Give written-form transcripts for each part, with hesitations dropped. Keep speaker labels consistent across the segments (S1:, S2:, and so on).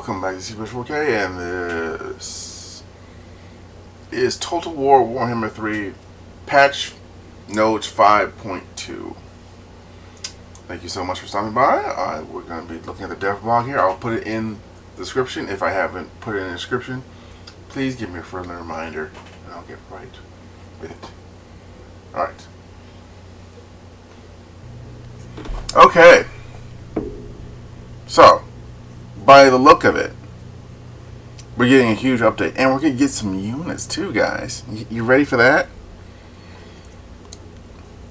S1: welcome back to Super 4K, and this is Total War Warhammer 3 Patch Notes 5.2. Thank you so much for stopping by. We're going to be looking at the dev blog here. I'll put it in the description. If I haven't put it in the description, please give me a friendly reminder, and I'll get right with it. Alright. Okay. So, by the look of it, we're getting a huge update, and we're going to get some units too, guys. You ready for that?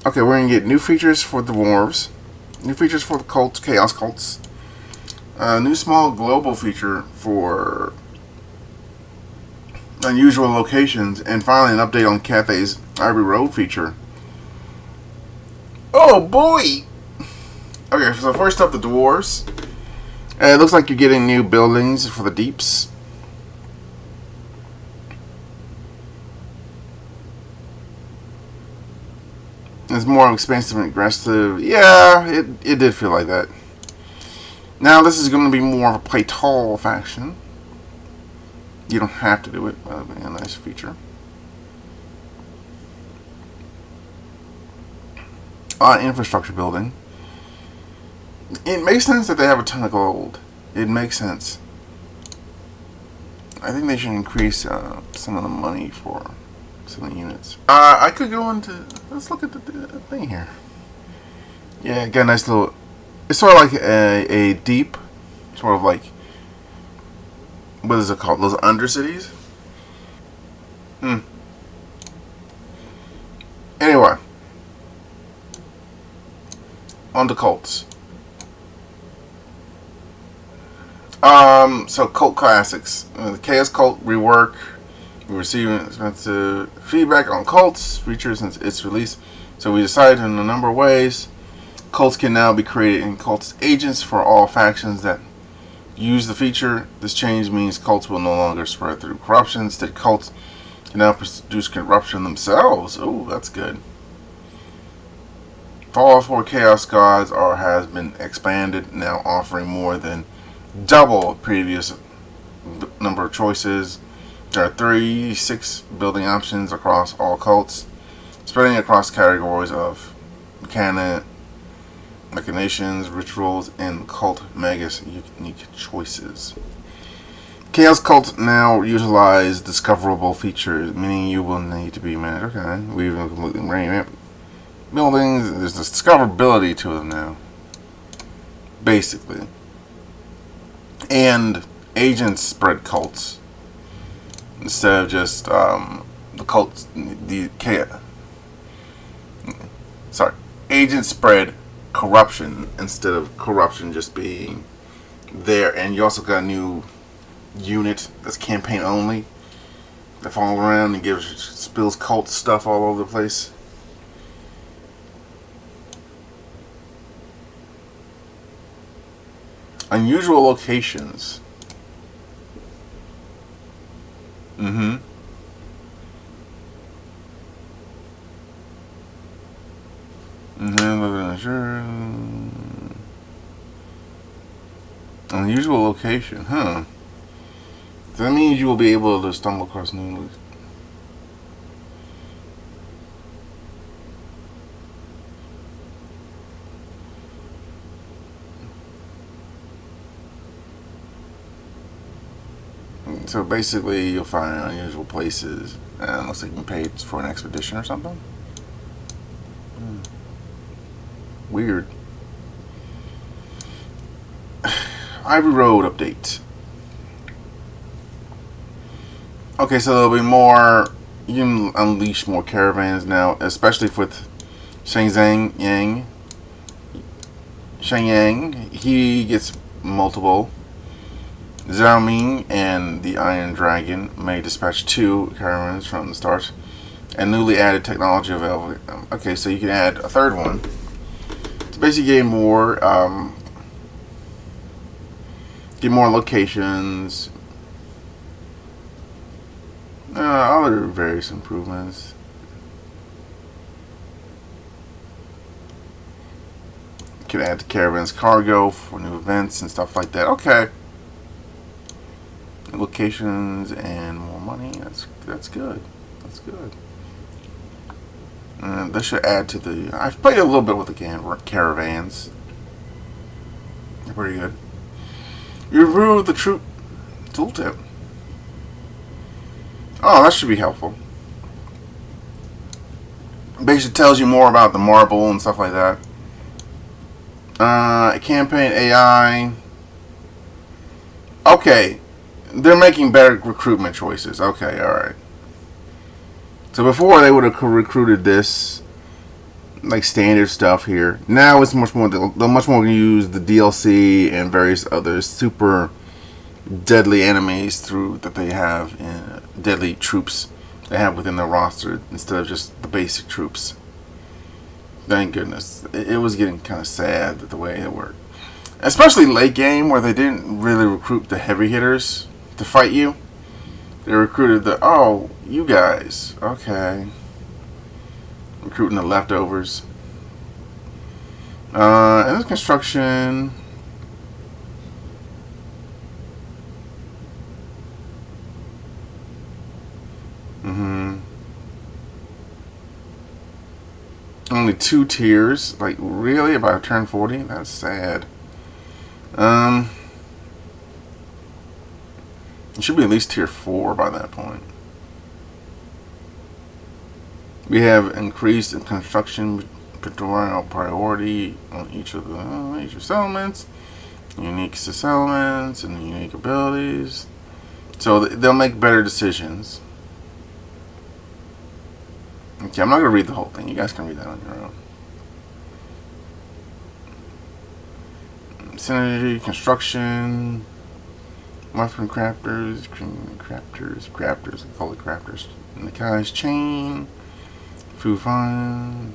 S1: Okay, we're going to get new features for the dwarves, new features for the cults, chaos cults, a new small global feature for unusual locations, and finally an update on Cathay's Ivory Road feature. Oh boy! Okay, so first up, the dwarves. It looks like you're getting new buildings for the deeps. It's more expansive and aggressive. Yeah, it did feel like that. Now this is going to be more of a play tall faction. You don't have to do it, but it'll be a nice feature. Infrastructure building. It makes sense that they have a ton of gold. It makes sense. I think they should increase some of the money for some of the units. I could go into... Let's look at the thing here. Yeah, got a nice little... It's sort of like a deep... Sort of like... What is it called? Those undercities? Anyway. On to cults. So cult classics. The Chaos Cult rework. We're receiving expensive feedback on cults features since its release. So we decided in a number of ways. Cults can now be created in cultist agents for all factions that use the feature. This change means cults will no longer spread through corruption. Instead, cults can now produce corruption themselves. Oh, that's good. Fallout 4 Chaos Gods has been expanded, now offering more than double previous number of choices. There are 36 building options across all cults, spreading across categories of machinations, rituals, and cult megas unique choices. Chaos cults now utilize discoverable features, meaning you will need to be managed. Okay, we even completely revamped buildings. There's this discoverability to them now, basically. And agents spread cults instead of just the cults. Agents spread corruption instead of corruption just being there. And you also got a new unit that's campaign only that follows around and spills cult stuff all over the place. Unusual locations. Unusual location, huh? So that means you will be able to stumble across new... So basically, you'll find unusual places, unless they can pay for an expedition or something. Weird. Ivory Road update. Okay, so there'll be more. You can unleash more caravans now, especially with Shang Yang. He gets multiple. Zhao Ming and the Iron Dragon may dispatch 2 caravans from the start, and newly added technology available. Okay, so you can add a third one to basically gain more, get more locations, other various improvements. You can add the caravan's cargo for new events and stuff like that. Okay. locations and more money. That's good. That's good. And this should add to the. I've played a little bit with the caravans. They're pretty good. You remove the troop tooltip. Oh, that should be helpful. Basically tells you more about the marble and stuff like that. Campaign AI. Okay, they're making better recruitment choices. Okay, alright. So before they would have recruited this, like standard stuff here. Now it's much more, they're much more going to use the DLC and various other super deadly enemies that they have in deadly troops they have within their roster instead of just the basic troops. Thank goodness. It was getting kind of sad the way it worked. Especially late game where they didn't really recruit the heavy hitters to fight you. They recruited you guys. Okay. Recruiting the leftovers. And this construction. Only 2 tiers. Like, really? About turn 40? That's sad. It should be at least tier 4 by that point. We have increased in construction priority on each of the major settlements, unique settlements, and unique abilities. So they'll make better decisions. Okay, I'm not going to read the whole thing. You guys can read that on your own. Synergy, construction, muffin crafters, crafters, I call it crafters. And the guy's chain, food find.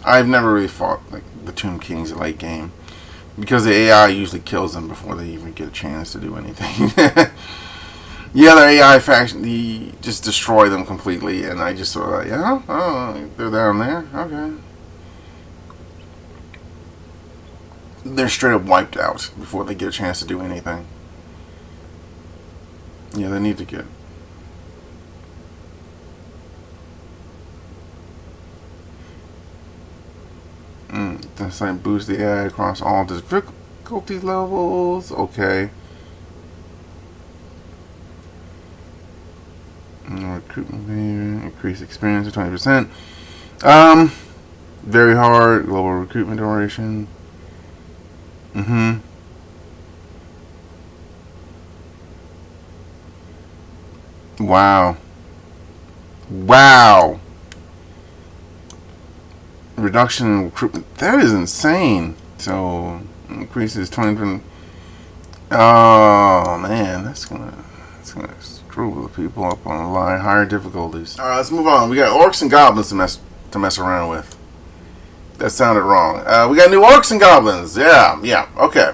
S1: I've never really fought like the Tomb Kings in late game because the AI usually kills them before they even get a chance to do anything. The other AI faction, just destroy them completely, and I just sort of they're down there, okay. They're straight up wiped out before they get a chance to do anything. Yeah, they need to get. That's like boost the AI across all difficulty levels. Okay. Recruitment behavior, increase experience to 20%. Very hard. Global recruitment duration. Wow. Reduction in recruitment. That is insane. So increases 20%. Oh man, that's gonna screw the people up on a line higher difficulties. All right, let's move on. We got orcs and goblins to mess around with. That sounded wrong. We got new orcs and goblins. Yeah. Okay.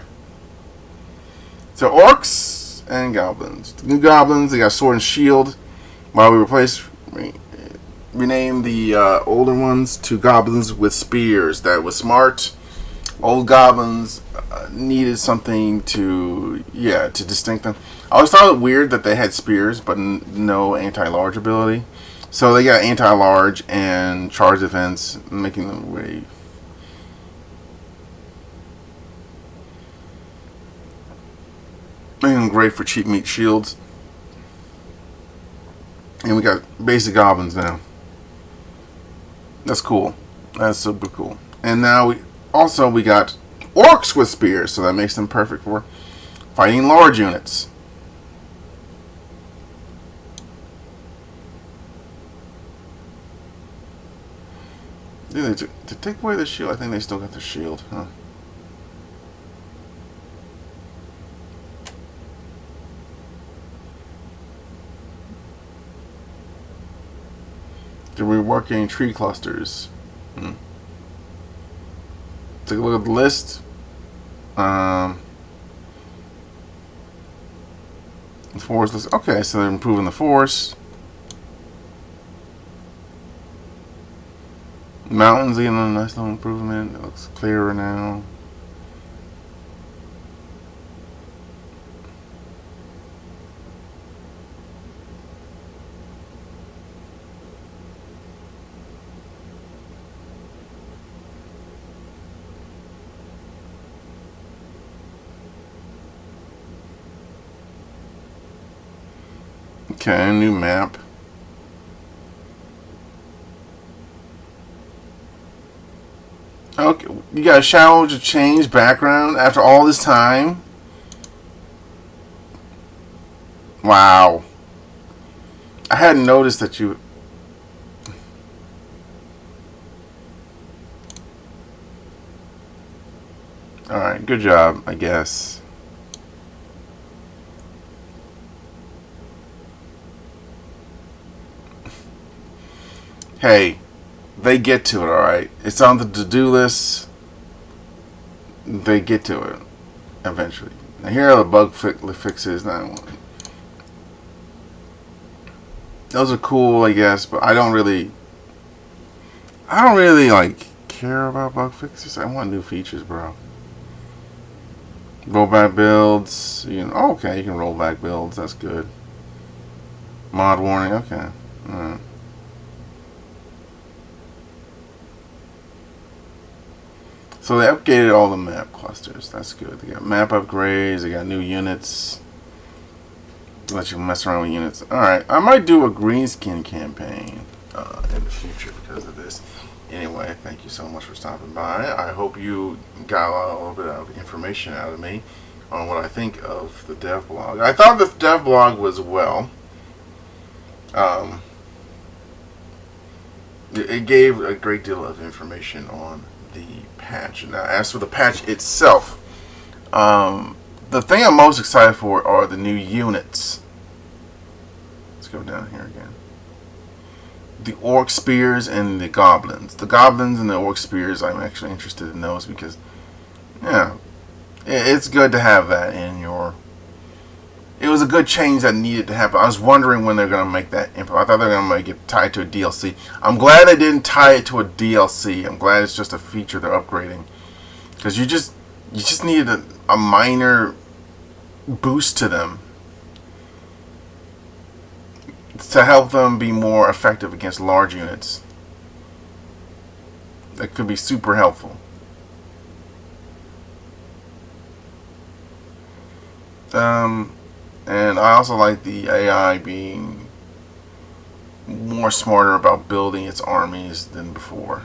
S1: So orcs and goblins. The new goblins, they got sword and shield. While we rename the older ones to goblins with spears. That was smart. Old goblins needed something to distinct them. I always thought it weird that they had spears but no anti-large ability. So they got anti-large and charge defense, making them way. Making them great for cheap meat shields. And we got basic goblins now. That's cool. That's super cool. And now we got orcs with spears, so that makes them perfect for fighting large units. To take away the shield, I think they still got the shield, huh? To reworking tree clusters. Take a look at the list. The forest list. Okay, so they're improving the forest. Mountains getting a nice little improvement. It looks clearer now. Okay, new map. Okay, you got a shower to change background after all this time? Wow. I hadn't noticed that you... Alright, good job, I guess. Hey, they get to it, alright? It's on the to-do list. They get to it eventually. Now here are the bug fixes. Those are cool, I guess, but I don't really like care about bug fixes. I want new features, bro. Rollback builds. Okay, you can roll back builds. That's good. Mod warning. Okay. Alright. So they updated all the map clusters. That's good. They got map upgrades. They got new units. Let you mess around with units. Alright, I might do a green skin campaign in the future because of this. Anyway, thank you so much for stopping by. I hope you got a little bit of information out of me on what I think of the dev blog. I thought the dev blog was it gave a great deal of information on the patch. Now, as for the patch itself, the thing I'm most excited for are the new units. Let's go down here again. The orc spears and the goblins. The goblins and the orc spears, I'm actually interested in those because, yeah, it's good to have that in your... It was a good change that needed to happen. I was wondering when they're going to make that info. I thought they were going to make it tied to a DLC. I'm glad they didn't tie it to a DLC. I'm glad it's just a feature they're upgrading. Because you just needed a minor boost to them to help them be more effective against large units. That could be super helpful. And I also like the AI being more smarter about building its armies than before.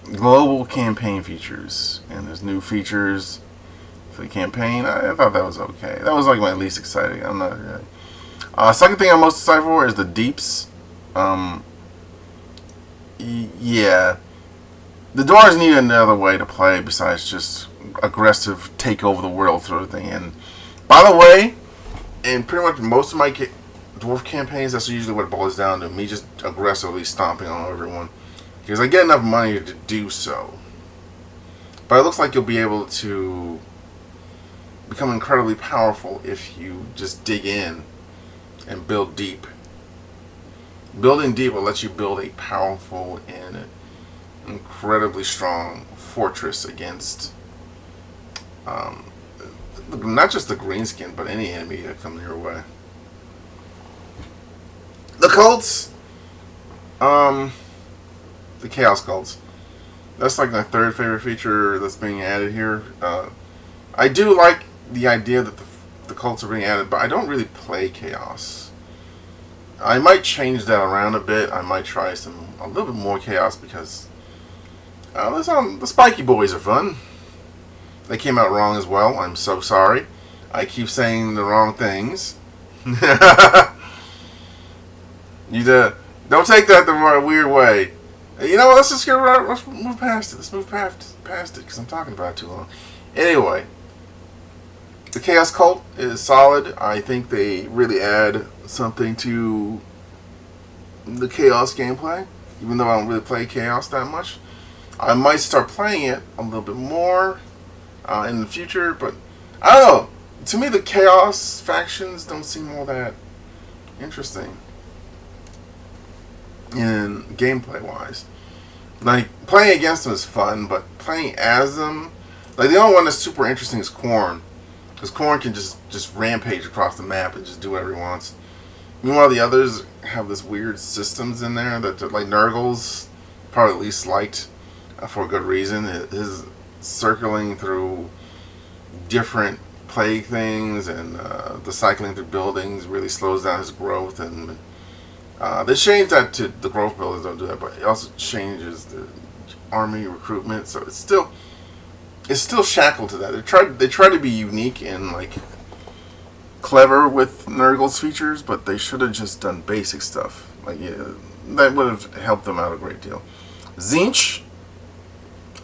S1: Global campaign features, and there's new features for the campaign. I thought that was okay. That was like my least exciting. I'm not really. Second thing I'm most excited for is the deeps. Yeah, the Dwarves need another way to play besides just aggressive take over the world sort of thing. And by the way, in pretty much most of my dwarf campaigns, that's usually what it boils down to. Me just aggressively stomping on everyone because I get enough money to do so. But it looks like you'll be able to become incredibly powerful if you just dig in and build deep. Building deep will let you build a powerful and incredibly strong fortress against not just the greenskin, but any enemy that comes your way. The cults, the chaos cults. That's like my third favorite feature that's being added here. I do like the idea that the cults are being added, but I don't really play chaos. I might change that around a bit. I might try a little bit more chaos because the spiky boys are fun. They came out wrong as well. I'm so sorry. I keep saying the wrong things. You don't take that the weird way. You know what? Let's just let's move past it. Let's move past it because I'm talking about it too long. Anyway, the Chaos Cult is solid. I think they really add something to the Chaos gameplay, even though I don't really play Chaos that much. I might start playing it a little bit more in the future, but I don't know. To me, the Chaos factions don't seem all that interesting in gameplay wise. Like, playing against them is fun, but playing as them, like, the only one that's super interesting is Khorne, because Khorne can just rampage across the map and just do whatever he wants. Meanwhile, the others have this weird systems in there that, like, Nurgle's probably least liked for a good reason. His circling through different plague things, and the cycling through buildings really slows down his growth. And they changed that to the growth buildings don't do that, but it also changes the army recruitment. So it's still shackled to that. They try to be unique and like clever with Nurgle's features, but they should have just done basic stuff. Like, yeah, that would have helped them out a great deal. Tzeentch,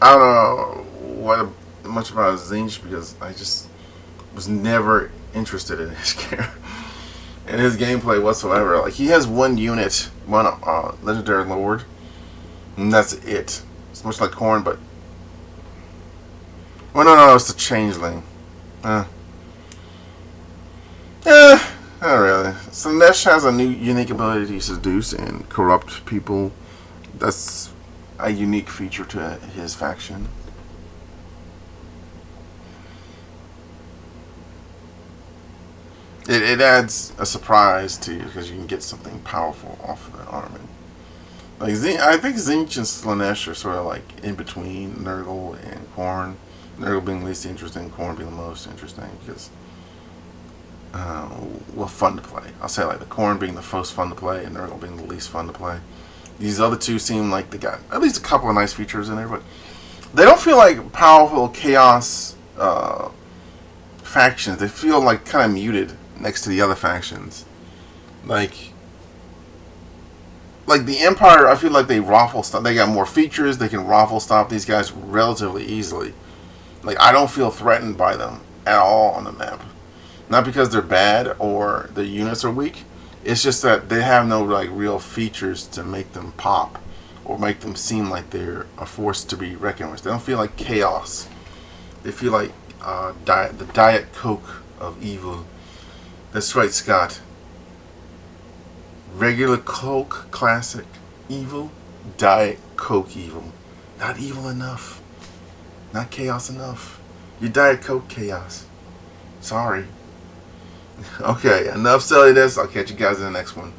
S1: I don't know much about Tzeentch because I just was never interested in his character and his gameplay whatsoever. Like, he has one unit, one legendary lord, and that's it. It's much like Khorne, but no, it's the changeling. Not really. So Nesh has a new unique ability to seduce and corrupt people. That's a unique feature to his faction. It adds a surprise to you because you can get something powerful off of the army. Like I think Tzeentch and Slaanesh are sort of like in between Nurgle and Khorne. Nurgle being least interesting, Khorne being the most interesting because fun to play. I'll say like the Khorne being the most fun to play and Nurgle being the least fun to play. These other two seem like they got at least a couple of nice features in there, but they don't feel like powerful chaos factions. They feel like kind of muted next to the other factions. Like the Empire, I feel like they raffle stop. They got more features. They can raffle stop these guys relatively easily. Like, I don't feel threatened by them at all on the map. Not because they're bad or the units are weak. It's just that they have no like real features to make them pop or make them seem like they're a force to be reckoned with. They don't feel like chaos. They feel like the Diet Coke of evil. That's right, Scott. Regular Coke, classic, evil, Diet Coke evil. Not evil enough. Not chaos enough. You Diet Coke chaos. Sorry. Okay, enough silliness. I'll catch you guys in the next one.